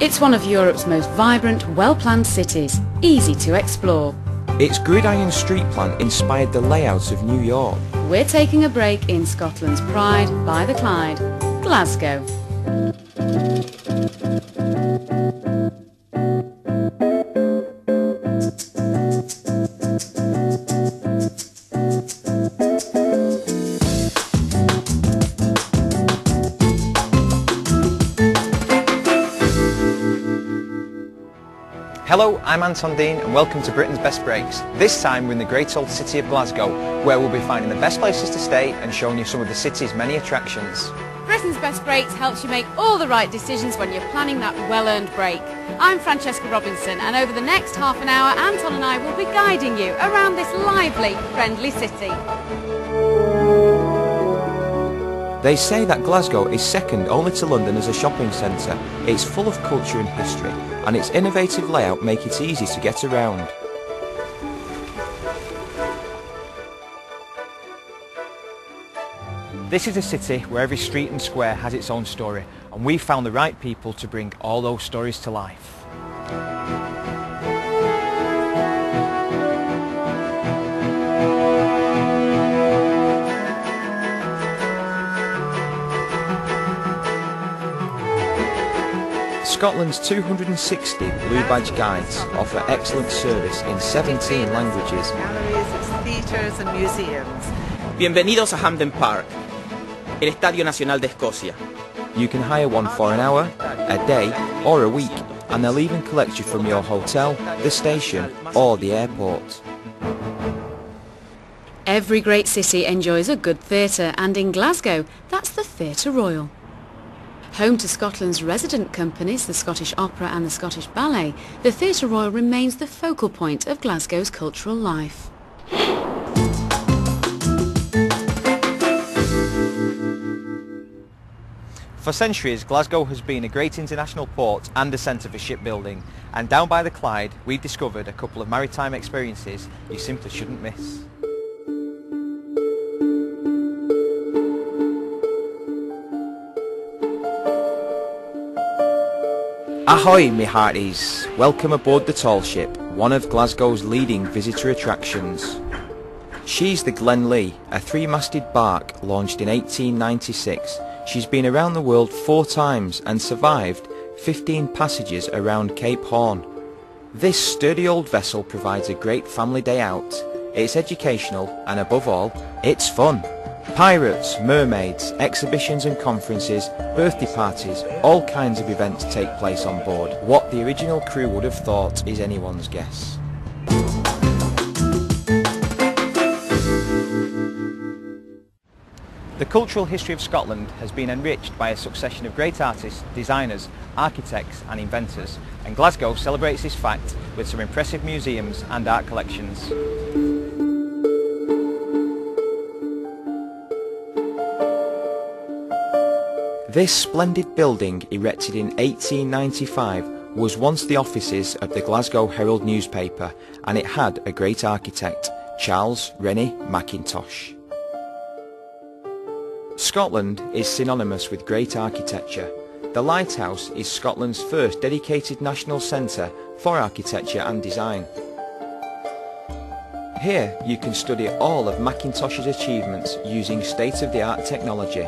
It's one of Europe's most vibrant, well-planned cities, easy to explore. Its gridiron street plan inspired the layouts of New York. We're taking a break in Scotland's pride by the Clyde, Glasgow. Hello, I'm Anton Dean and welcome to Britain's Best Breaks. This time we're in the great old city of Glasgow, where we'll be finding the best places to stay and showing you some of the city's many attractions. Britain's Best Breaks helps you make all the right decisions when you're planning that well-earned break. I'm Francesca Robinson, and over the next half an hour Anton and I will be guiding you around this lively, friendly city. They say that Glasgow is second only to London as a shopping centre. It's full of culture and history, and its innovative layout make it easy to get around. This is a city where every street and square has its own story, and we found the right people to bring all those stories to life. Scotland's 260 Blue Badge guides offer excellent service in 17 languages. Galleries, its theatres and museums. Bienvenidos a Hampden Park, el Estadio Nacional de Escocia. You can hire one for an hour, a day or a week, and they'll even collect you from your hotel, the station or the airport. Every great city enjoys a good theatre, and in Glasgow, that's the Theatre Royal. Home to Scotland's resident companies, the Scottish Opera and the Scottish Ballet, the Theatre Royal remains the focal point of Glasgow's cultural life. For centuries, Glasgow has been a great international port and a centre for shipbuilding, and down by the Clyde we've discovered a couple of maritime experiences you simply shouldn't miss. Ahoy, me hearties! Welcome aboard the Tall Ship, one of Glasgow's leading visitor attractions. She's the Glen Lee, a three-masted bark launched in 1896. She's been around the world 4 times and survived 15 passages around Cape Horn. This sturdy old vessel provides a great family day out. It's educational and above all, it's fun. Pirates, mermaids, exhibitions and conferences, birthday parties, all kinds of events take place on board. What the original crew would have thought is anyone's guess. The cultural history of Scotland has been enriched by a succession of great artists, designers, architects and inventors, and Glasgow celebrates this fact with some impressive museums and art collections. This splendid building, erected in 1895, was once the offices of the Glasgow Herald newspaper, and it had a great architect, Charles Rennie Mackintosh. Scotland is synonymous with great architecture. The Lighthouse is Scotland's first dedicated national centre for architecture and design. Here you can study all of Mackintosh's achievements using state-of-the-art technology.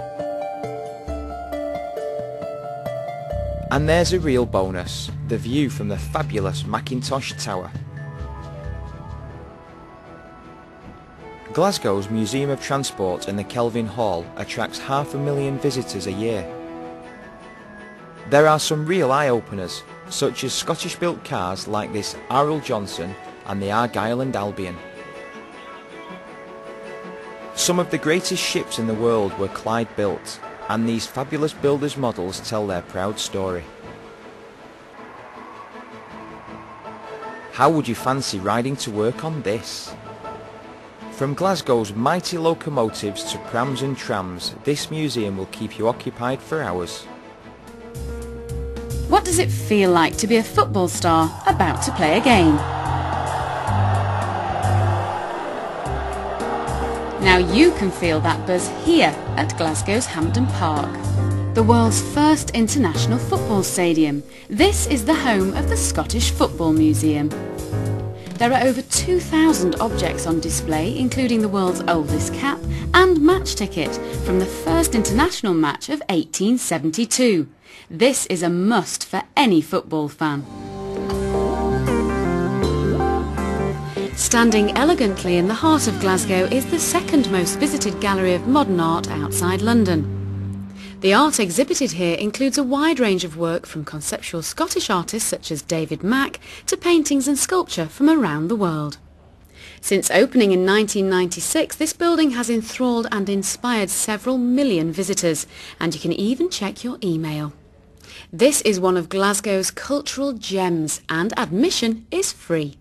And there's a real bonus, the view from the fabulous Mackintosh Tower. Glasgow's Museum of Transport in the Kelvin Hall attracts 500,000 visitors a year. There are some real eye-openers, such as Scottish-built cars like this Arul Johnson and the Argyll and Albion. Some of the greatest ships in the world were Clyde built, and these fabulous builders' models tell their proud story. How would you fancy riding to work on this? From Glasgow's mighty locomotives to prams and trams, this museum will keep you occupied for hours. What does it feel like to be a football star about to play a game? Now you can feel that buzz here at Glasgow's Hampden Park. the world's first international football stadium. This is the home of the Scottish Football Museum. There are over 2,000 objects on display, including the world's oldest cap and match ticket from the first international match of 1872. This is a must for any football fan. Standing elegantly in the heart of Glasgow is the second most visited gallery of modern art outside London. The art exhibited here includes a wide range of work from conceptual Scottish artists such as David Mack to paintings and sculpture from around the world. Since opening in 1996, this building has enthralled and inspired several million visitors, and you can even check your email. This is one of Glasgow's cultural gems, and admission is free.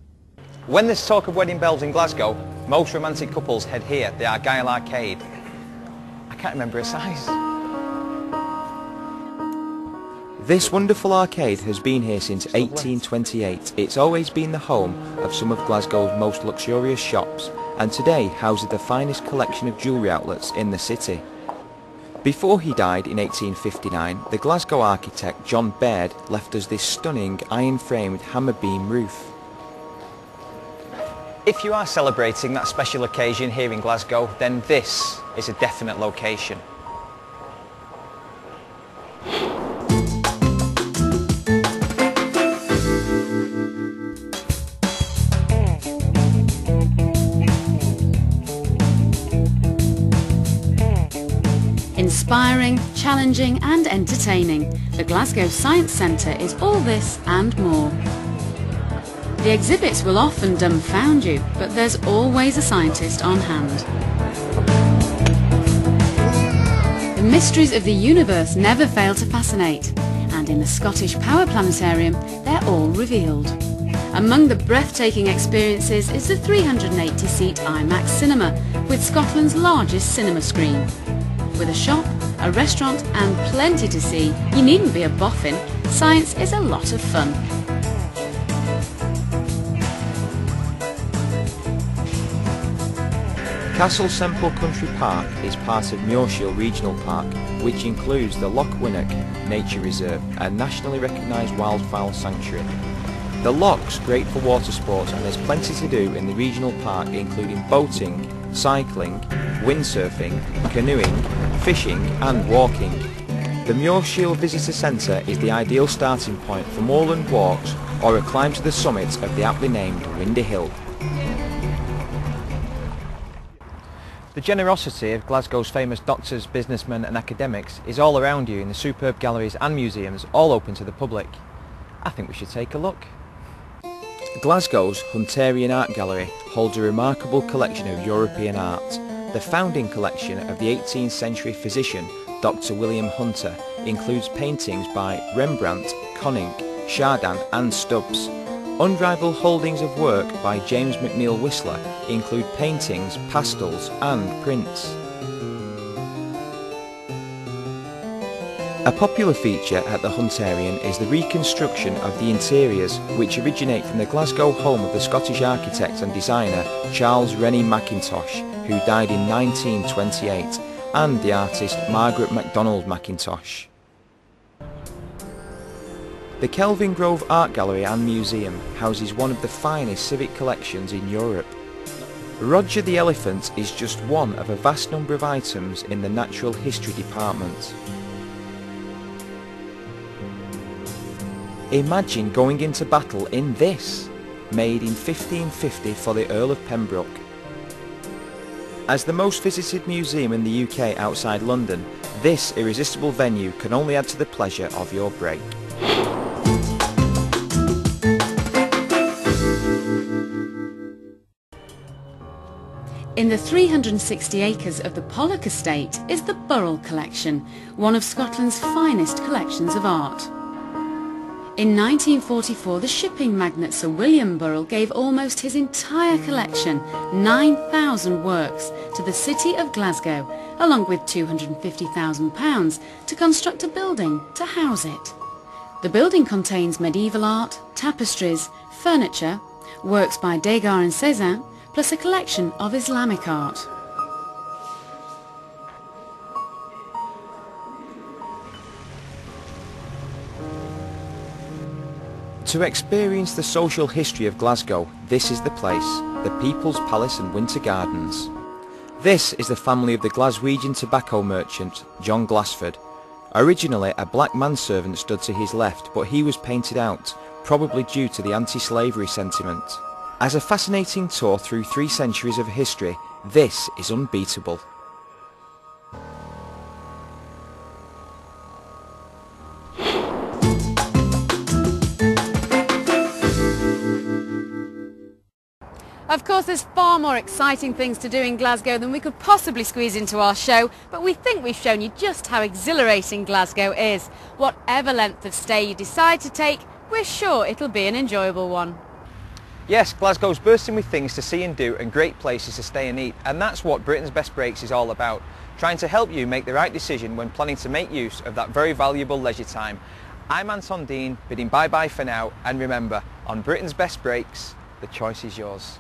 When there's talk of wedding bells in Glasgow, most romantic couples head here, the Argyle Arcade. I can't remember a size. This wonderful arcade has been here since 1828. It's always been the home of some of Glasgow's most luxurious shops, and today houses the finest collection of jewellery outlets in the city. Before he died in 1859, the Glasgow architect John Baird left us this stunning iron-framed hammer beam roof. If you are celebrating that special occasion here in Glasgow, then this is a definite location. Inspiring, challenging and entertaining, the Glasgow Science Centre is all this and more. The exhibits will often dumbfound you, but there's always a scientist on hand. The mysteries of the universe never fail to fascinate, and in the Scottish Power Planetarium they're all revealed. Among the breathtaking experiences is the 380-seat IMAX cinema, with Scotland's largest cinema screen. With a shop, a restaurant and plenty to see, you needn't be a boffin. Science is a lot of fun. Castle Semple Country Park is part of Muirshiel Regional Park, which includes the Loch Winnock Nature Reserve, a nationally recognised wildfowl sanctuary. The loch's great for water sports, and there's plenty to do in the regional park, including boating, cycling, windsurfing, canoeing, fishing and walking. The Muirshiel Visitor Centre is the ideal starting point for moorland walks or a climb to the summit of the aptly named Windy Hill. The generosity of Glasgow's famous doctors, businessmen and academics is all around you in the superb galleries and museums, all open to the public. I think we should take a look. Glasgow's Hunterian Art Gallery holds a remarkable collection of European art. The founding collection of the 18th century physician Dr. William Hunter includes paintings by Rembrandt, Conink, Chardin and Stubbs. Unrivaled holdings of work by James McNeill Whistler include paintings, pastels and prints. A popular feature at the Hunterian is the reconstruction of the interiors, which originate from the Glasgow home of the Scottish architect and designer Charles Rennie Mackintosh, who died in 1928, and the artist Margaret MacDonald Mackintosh. The Kelvingrove Art Gallery and Museum houses one of the finest civic collections in Europe. Roger the Elephant is just one of a vast number of items in the Natural History department. Imagine going into battle in this, made in 1550 for the Earl of Pembroke. As the most visited museum in the UK outside London, this irresistible venue can only add to the pleasure of your break. In the 360 acres of the Pollock Estate is the Burrell Collection, one of Scotland's finest collections of art. In 1944, the shipping magnate Sir William Burrell gave almost his entire collection, 9,000 works, to the city of Glasgow, along with £250,000 to construct a building to house it. The building contains medieval art, tapestries, furniture, works by Degas and Cézanne, plus a collection of Islamic art. To experience the social history of Glasgow, this is the place, the People's Palace and Winter Gardens. This is the family of the Glaswegian tobacco merchant, John Glassford. Originally a black manservant stood to his left, but he was painted out, probably due to the anti-slavery sentiment. As a fascinating tour through 3 centuries of history, this is unbeatable. Of course, there's far more exciting things to do in Glasgow than we could possibly squeeze into our show, but we think we've shown you just how exhilarating Glasgow is. Whatever length of stay you decide to take, we're sure it'll be an enjoyable one. Yes, Glasgow's bursting with things to see and do and great places to stay and eat, and that's what Britain's Best Breaks is all about, trying to help you make the right decision when planning to make use of that very valuable leisure time. I'm Anton Dean, bidding bye-bye for now, and remember, on Britain's Best Breaks, the choice is yours.